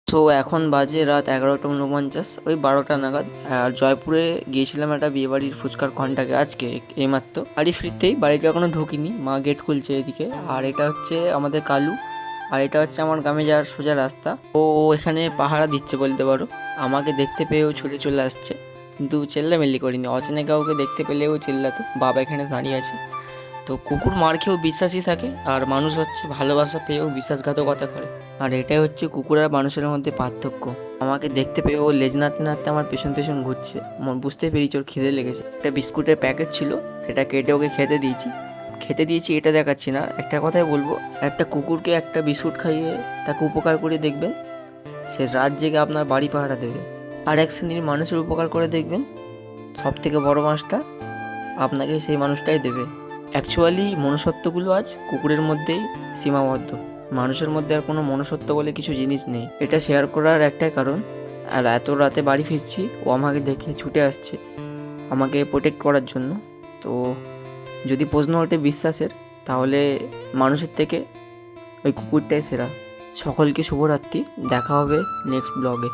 তো এখন বাজে রাত 11টা 49, ওই 12টা নাগাদ। আর জয়পুরে গিয়েছিলাম একটা বিয়েবাড়ির ফুচকার কন্টাকে আজকে এইমাত্র। বাড়ি ফিরতেই, বাড়িতে এখনো ঢুকিনি, মা গেট খুলছে এদিকে। আর এটা হচ্ছে আমাদের কালু, আর এটা হচ্ছে আমার গ্রামে যাওয়ার সোজা রাস্তা। ও এখানে পাহারা দিচ্ছে বলতে পারো। আমাকে দেখতে পেয়েও ছুটে চলে আসছে, কিন্তু চেল্লামেল্লি করিনি। অচেনা কাউকে দেখতে পেলেও চিল্লাতো। বাবা এখানে দাঁড়িয়ে আছে। তো কুকুর মার খেয়েও বিশ্বাসী থাকে, আর মানুষ হচ্ছে ভালোবাসা পেয়েও বিশ্বাসঘাতকতা করে। আর এটাই হচ্ছে কুকুর আর মানুষের মধ্যে পার্থক্য। আমাকে দেখতে পেয়ে ও লেজ নাড়তে নাড়তে আমার পেছন পেছন ঘুরছে। বুঝতে পেরেছি ওর খিদে লেগেছে। একটা বিস্কুটের প্যাকেট ছিল, সেটা কেটে ওকে খেতে দিয়েছি। এটা দেখাচ্ছি না, একটা কথাই বলবো, একটা কুকুরকে একটা বিস্কুট খাইয়ে তাকে উপকার করে দেখবেন, সে রাত জেগে আপনার বাড়ি পাহারা দেবে। আর এক শ্রেণীর মানুষের উপকার করে দেখবেন, সব থেকে বড় মাছটা আপনাকে সেই মানুষটাই দেবে। অ্যাকচুয়ালি মনুষ্যত্বগুলো আজ কুকুরের মধ্যেই সীমাবদ্ধ। মানুষের মধ্যে আর কোনো মনুষ্যত্ব বলে কিছু জিনিস নেই। এটা শেয়ার করার একটাই কারণ, আর এত রাতে বাড়ি ফিরছি, ও আমাকে দেখে ছুটে আসছে আমাকে প্রোটেক্ট করার জন্য। তো যদি প্রশ্ন ওঠে বিশ্বাসের, তাহলে মানুষের থেকে ওই কুকুরটাই সেরা। সকলকে শুভরাত্রি, দেখা হবে নেক্সট ব্লগে।